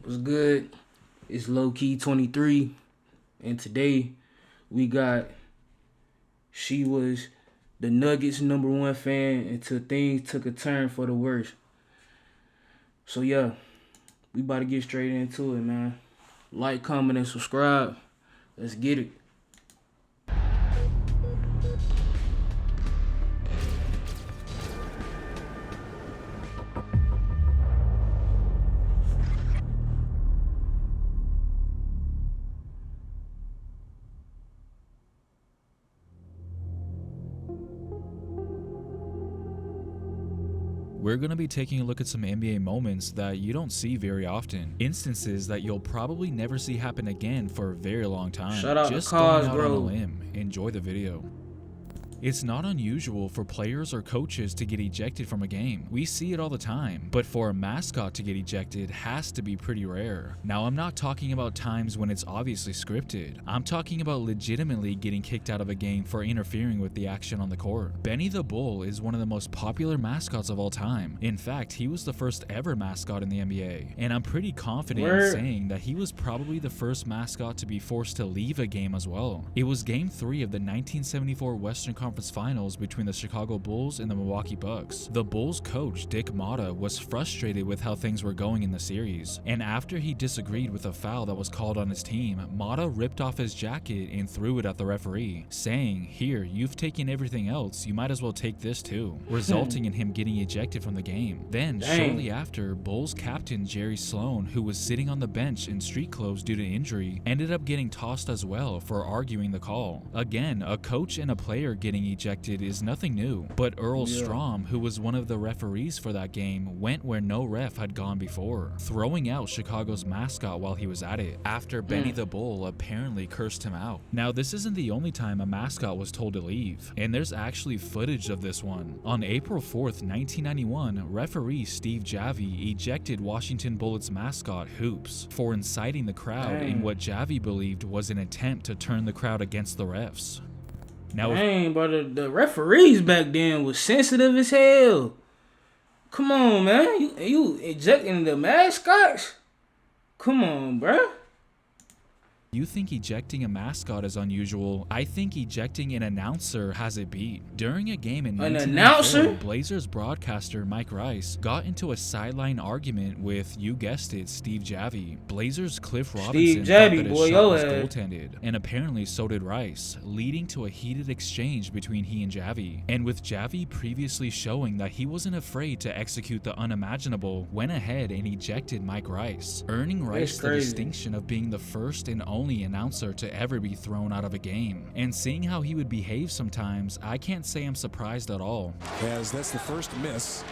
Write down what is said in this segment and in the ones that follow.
What's good? It's Low Key 23, and today we got she was the Nuggets #1 fan until things took a turn for the worse. So yeah, we about to get straight into it, man. Like, comment, and subscribe. Let's get it. We're going to be taking a look at some NBA moments that you don't see very often. Instances that you'll probably never see happen again for a very long time. Shout out to Just going out on a Cosgrove. limb. Enjoy the video. It's not unusual for players or coaches to get ejected from a game. We see it all the time, but for a mascot to get ejected has to be pretty rare. Now, I'm not talking about times when it's obviously scripted. I'm talking about legitimately getting kicked out of a game for interfering with the action on the court. Benny the Bull is one of the most popular mascots of all time. In fact, he was the first ever mascot in the NBA, and I'm pretty confident in saying that he was probably the first mascot to be forced to leave a game as well. It was Game 3 of the 1974 Western Conference Finals between the Chicago Bulls and the Milwaukee Bucks. The Bulls coach, Dick Motta, was frustrated with how things were going in the series, and after he disagreed with a foul that was called on his team, Motta ripped off his jacket and threw it at the referee, saying, "Here, you've taken everything else, you might as well take this too," resulting in him getting ejected from the game. Then, shortly after, Bulls captain Jerry Sloan, who was sitting on the bench in street clothes due to injury, ended up getting tossed as well for arguing the call. Again, a coach and a player getting ejected is nothing new, but Earl Strom, who was one of the referees for that game, went where no ref had gone before, throwing out Chicago's mascot while he was at it, after Benny the Bull apparently cursed him out. Now, this isn't the only time a mascot was told to leave, and there's actually footage of this one. On April 4th, 1991, referee Steve Javie ejected Washington Bullets mascot Hoops for inciting the crowd in what Javie believed was an attempt to turn the crowd against the refs. Now, But the referees back then was sensitive as hell. Come on, man. You ejecting the mascots? Come on, bruh. you think ejecting a mascot is unusual, I think ejecting an announcer has it beat. During a game in 1994, Blazers broadcaster Mike Rice got into a sideline argument with, you guessed it, Steve Javie. Blazers Cliff Robinson thought that his shot was goaltended, and apparently so did Rice, leading to a heated exchange between he and Javie. And with Javie previously showing that he wasn't afraid to execute the unimaginable, went ahead and ejected Mike Rice, earning Rice the distinction of being the first and only announcer to ever be thrown out of a game. And seeing how he would behave sometimes, I can't say I'm surprised at all. As that's the first miss.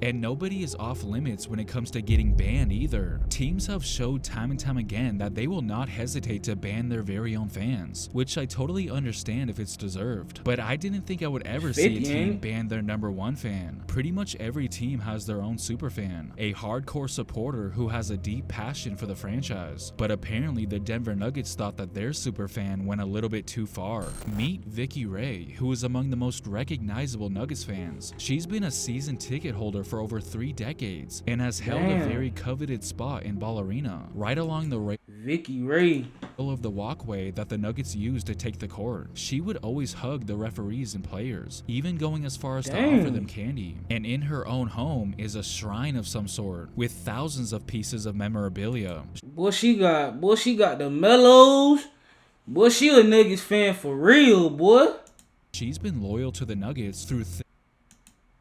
And nobody is off limits when it comes to getting banned either. Teams have showed time and time again that they will not hesitate to ban their very own fans, which I totally understand if it's deserved. But I didn't think I would ever see a team ban their #1 fan. Pretty much every team has their own superfan, a hardcore supporter who has a deep passion for the franchise. But apparently the Denver Nuggets thought that their superfan went a little bit too far. Meet Vicky Ray, who is among the most recognizable Nuggets fans. She's been a season ticket holder for over 3 decades and has held a very coveted spot in Ball Arena, right along the Vicky Ray of the walkway that the Nuggets used to take the court. She would always hug the referees and players, even going as far as to offer them candy. And in her own home is a shrine of some sort with thousands of pieces of memorabilia. Boy, she got the mellows. Boy, she a Nuggets fan for real, boy. She's been loyal to the Nuggets through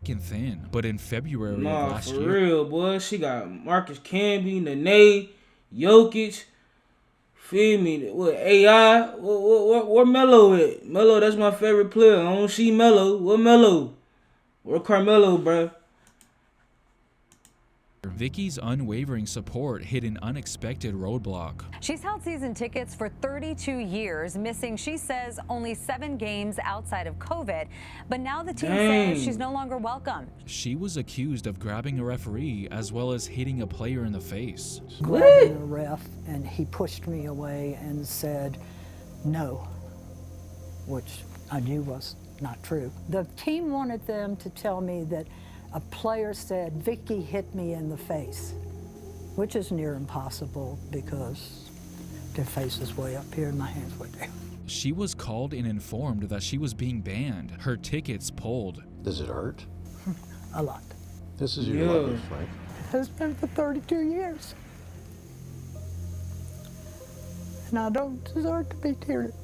and thin, but in February of last year, for real, boy, she got Marcus Camby, Nene, Jokic. Feel me? What AI? Where Melo at? Melo, that's my favorite player. I don't see Melo. Where Melo? Where Carmelo, bruh? Vicky's unwavering support hit an unexpected roadblock. She's held season tickets for 32 years, missing, she says, only 7 games outside of COVID. But now the team says she's no longer welcome. She was accused of grabbing a referee as well as hitting a player in the face. Grabbing a ref, and he pushed me away and said no, which I knew was not true. The team wanted them to tell me that a player said, "Vicky hit me in the face," which is near impossible because their face is way up here and my hands were down. She was called and informed that she was being banned, her tickets pulled. Does it hurt? A lot. This is your luggage, right? It has been for 32 years. And I don't deserve to be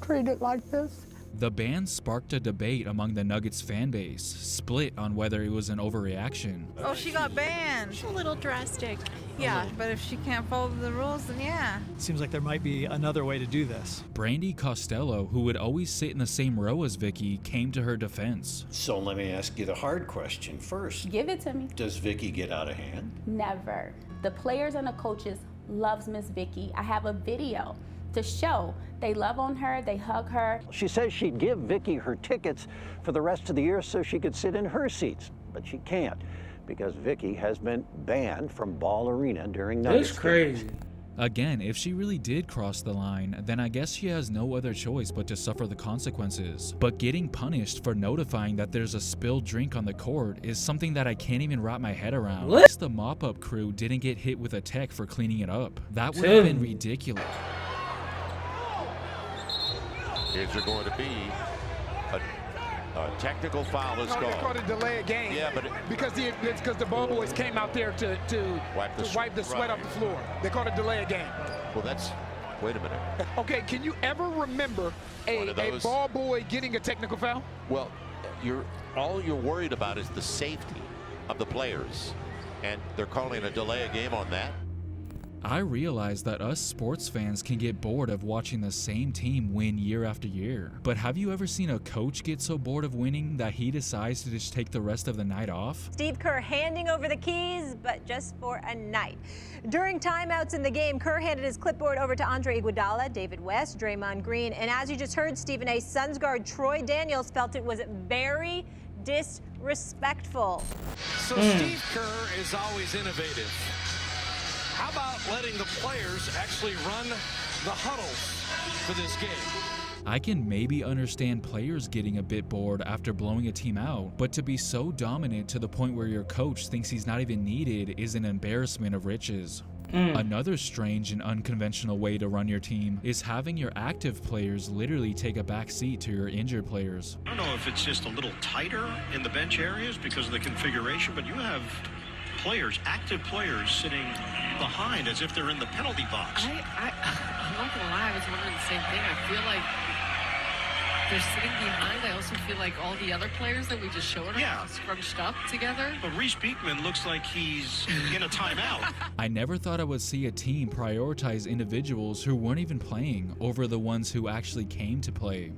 treated like this. The ban sparked a debate among the Nuggets fan base, split on whether it was an overreaction. Oh, she got banned. It's a little drastic. Yeah, but if she can't follow the rules, then yeah. Seems like there might be another way to do this. Brandy Costello, who would always sit in the same row as Vicky, came to her defense. So let me ask you the hard question first. Give it to me. Does Vicky get out of hand? Never. The players and the coaches loves Miss Vicky. I have a video to show. They love on her, they hug her. She says she'd give Vicky her tickets for the rest of the year so she could sit in her seats, but she can't because Vicky has been banned from Ball Arena during Nuggets. That's crazy. Again, if she really did cross the line, then I guess she has no other choice but to suffer the consequences. But getting punished for notifying that there's a spilled drink on the court is something that I can't even wrap my head around. What? At least the mop-up crew didn't get hit with a tech for cleaning it up. That would have been ridiculous. Is there going to be a technical foul is They called? called a delay of game. Yeah, but because the ball boys came out there to wipe the sweat off the floor. They called a delay of game. Well, that's. Wait a minute. Okay, can you ever remember a ball boy getting a technical foul? Well, all you're worried about is the safety of the players, and they're calling a delay of game on that. I realize that us sports fans can get bored of watching the same team win year after year. But have you ever seen a coach get so bored of winning that he decides to just take the rest of the night off? Steve Kerr handing over the keys, but just for a night. During timeouts in the game, Kerr handed his clipboard over to Andre Iguodala, David West, Draymond Green, and as you just heard, Stephen A. Suns guard Troy Daniels felt it was very disrespectful. So Steve Kerr is always innovative. How about letting the players actually run the huddles for this game? I can maybe understand players getting a bit bored after blowing a team out, but to be so dominant to the point where your coach thinks he's not even needed is an embarrassment of riches. Another strange and unconventional way to run your team is having your active players literally take a back seat to your injured players. I don't know if it's just a little tighter in the bench areas because of the configuration, but you have players, active players, sitting behind as if they're in the penalty box. I'm not gonna lie, I was wondering the same thing. I feel like they're sitting behind. I also feel like all the other players that we just showed are scrunched up together. But Reese Beekman looks like he's in a timeout. I never thought I would see a team prioritize individuals who weren't even playing over the ones who actually came to play.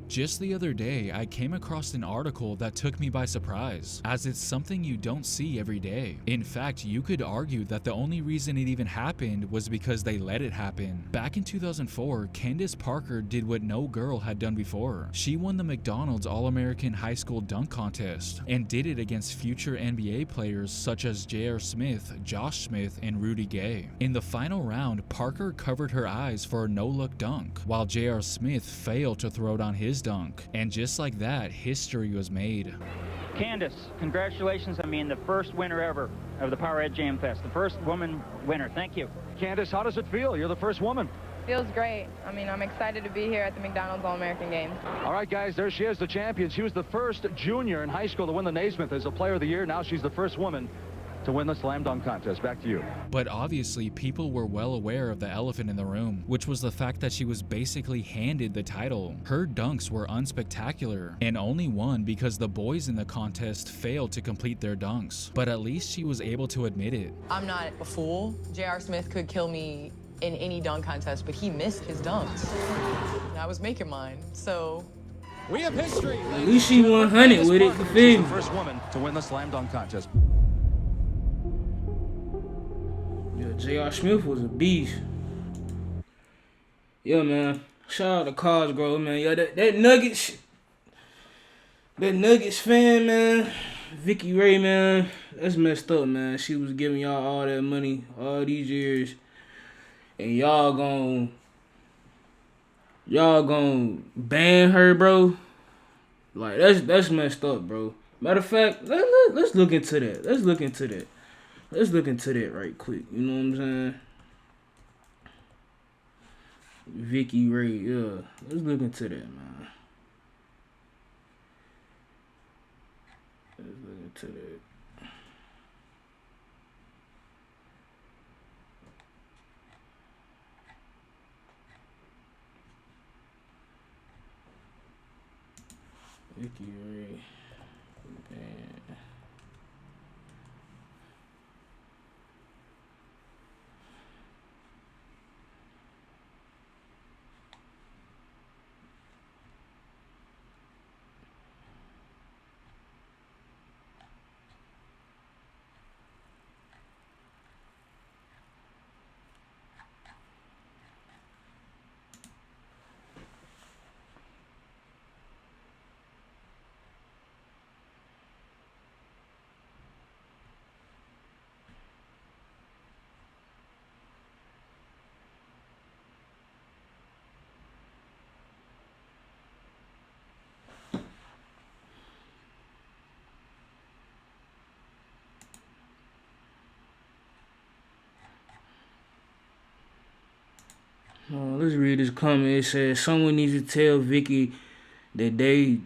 Just the other day, I came across an article that took me by surprise, as it's something you don't see every day. In fact, you could argue that the only reason it even happened was because they let it happen. Back in 2004, Candace Parker did what no girl had done before. She won the McDonald's All-American High School Dunk Contest, and did it against future NBA players such as J.R. Smith, Josh Smith, and Rudy Gay. In the final round, Parker covered her eyes for a no-look dunk, while J.R. Smith failed to throw down his dunk, and just like that, history was made. Candace, congratulations on being the first winner ever of the Powerade Jam Fest, the first woman winner. Thank you. Candace, how does it feel? You're the first woman. Feels great. I mean, I'm excited to be here at the McDonald's All-American Games. All right, guys, there she is, the champion. She was the first junior in high school to win the Naismith as a Player of the Year. Now she's the first woman to win the Slam Dunk Contest. Back to you. But obviously, people were well aware of the elephant in the room, which was the fact that she was basically handed the title. Her dunks were unspectacular, and only won because the boys in the contest failed to complete their dunks. But at least she was able to admit it. I'm not a fool. J.R. Smith could kill me in any dunk contest, but he missed his dunks. And I was making mine, so... We have history. At least she 100 with it. You feel me? The first woman to win the Slam Dunk Contest. Yeah, J.R. Smith was a beast. Yeah, man. Shout out to Cosgrove, man. Yo, that Nuggets fan, man. Vicky Ray, man. That's messed up, man. She was giving y'all all that money all these years. And y'all gon' ban her, bro. Like, that's messed up, bro. Matter of fact, let's look into that. Let's look into that right quick. You know what I'm saying? Vicky Ray, yeah. Let's look into that, man. Let's look into that. Vicky Ray. Man. Let's read this comment. It says, someone needs to tell Vicky that they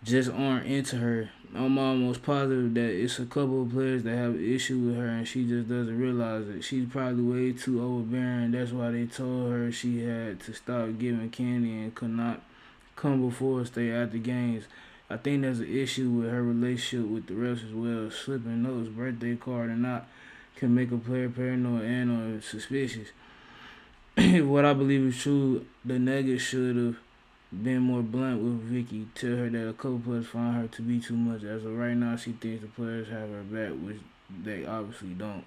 just aren't into her. I'm almost positive that it's a couple of players that have an issue with her and she just doesn't realize it. She's probably way too overbearing. That's why they told her she had to stop giving candy and could not come before or stay after games. I think there's an issue with her relationship with the refs as well. Slipping notes, birthday card, or not can make a player paranoid and or suspicious. What I believe is true, the Nuggets should have been more blunt with Vicky. Tell her that a couple players find her to be too much. As of right now, she thinks the players have her back, which they obviously don't.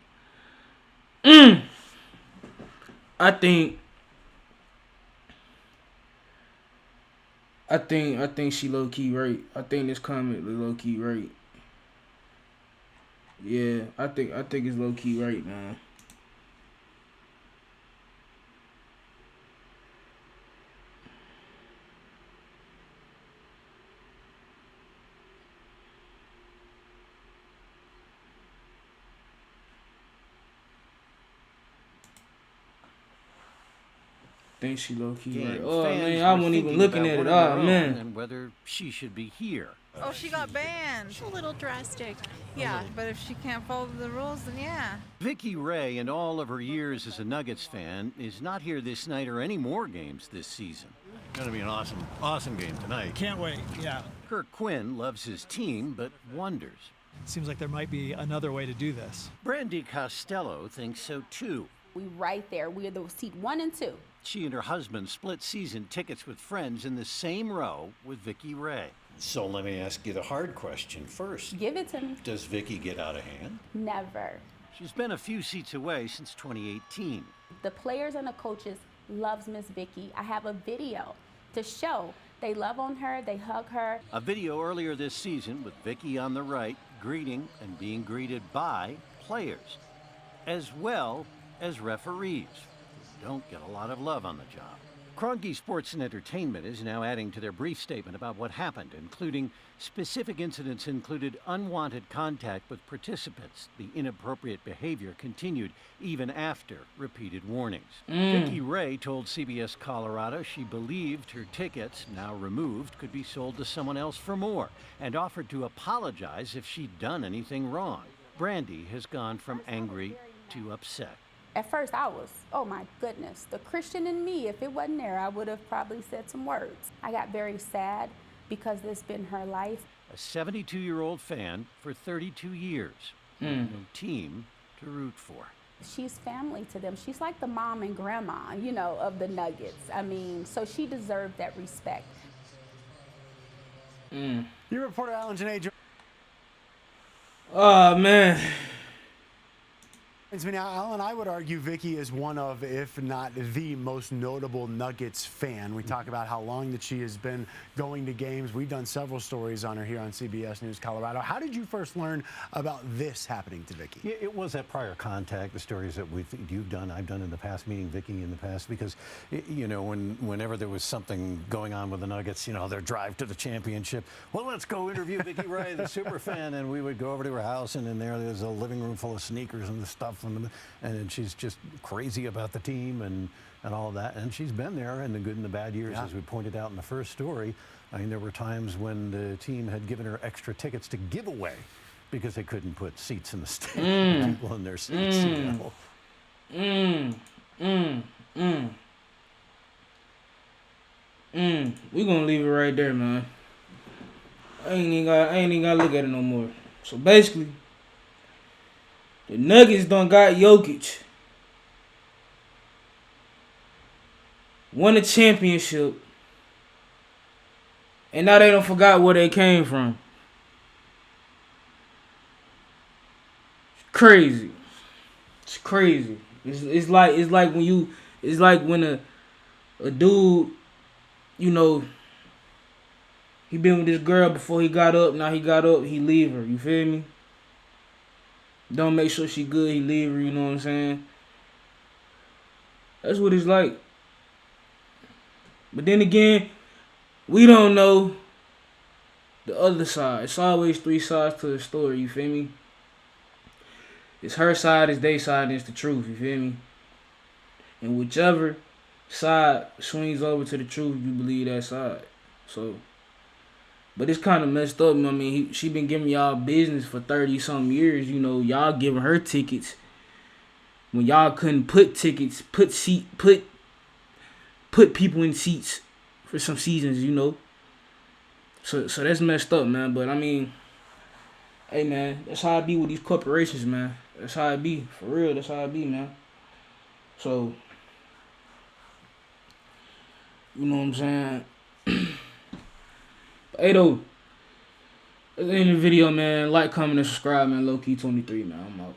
I think she low key right. I think this comment is low key right. Yeah, I think it's low key right, man. Think she low key right. Oh man, I wasn't even looking at it. Oh man. And whether she should be here. Oh, she got banned. It's a little drastic. Yeah, but if she can't follow the rules, then yeah. Vicky Ray, in all of her years as a Nuggets fan, is not here this night or any more games this season. Gonna be an awesome game tonight. Can't wait, yeah. Kirk Quinn loves his team, but wonders. Seems like there might be another way to do this. Brandy Costello thinks so too. We right there. We're the seat 1 and 2. She and her husband split season tickets with friends in the same row with Vicky Ray. So let me ask you the hard question first. Give it to me. Does Vicky get out of hand? Never. She's been a few seats away since 2018. The players and the coaches loves Miss Vicky. I have a video to show. They love on her, they hug her. A video earlier this season with Vicky on the right, greeting and being greeted by players, as well as referees, who don't get a lot of love on the job. Kroenke Sports and Entertainment is now adding to their brief statement about what happened, including specific incidents included unwanted contact with participants. The inappropriate behavior continued even after repeated warnings. Vicky Ray told CBS Colorado she believed her tickets, now removed, could be sold to someone else for more, and offered to apologize if she'd done anything wrong. Brandy has gone from angry to upset. At first I was, oh my goodness, the Christian in me, if it wasn't there, I would have probably said some words. I got very sad because it's been her life. A 72-year-old fan for 32 years. No team to root for. She's family to them. She's like the mom and grandma, you know, of the Nuggets. I mean, so she deserved that respect. Your reporter, Alan Janae. Oh man. Now, Alan, I would argue Vicki is one of, if not the most notable Nuggets fan. We talk about how long that she has been going to games. We've done several stories on her here on CBS News Colorado. How did you first learn about this happening to Vicki? Yeah, it was that prior contact, the stories that you've done, I've done in the past, meeting Vicki in the past, because, you know, whenever there was something going on with the Nuggets, you know, their drive to the championship, well, let's go interview Vicki Ray, the super fan, and we would go over to her house, and in there's a living room full of sneakers and the stuff, and she's just crazy about the team and all of that. And she's been there in the good and the bad years, as we pointed out in the first story. I mean, there were times when the team had given her extra tickets to give away because they couldn't put seats in the stadium, people in their seats. You know? We gonna leave it right there, man. I ain't even gotta look at it no more. So basically, the Nuggets done got Jokic. Won a championship. And now they don't forgot where they came from. It's crazy. It's crazy. It's like when a dude, you know, he been with this girl before he got up. Now he got up, he leave her. You feel me? Don't make sure she good, he leave her, you know what I'm saying? That's what it's like. But then again, we don't know the other side. It's always three sides to the story, you feel me? It's her side, it's their side, and it's the truth, you feel me? And whichever side swings over to the truth, you believe that side. So, but it's kind of messed up. I mean, she been giving y'all business for 30-something years. You know, y'all giving her tickets when y'all couldn't put tickets, put people in seats for some seasons. You know, so that's messed up, man. But I mean, hey, man, that's how it be with these corporations, man. That's how it be, for real. That's how it be, man. So, you know what I'm saying? Hey, though, in the video, man, like, comment, and subscribe, man. Lowkey23, man. I'm out.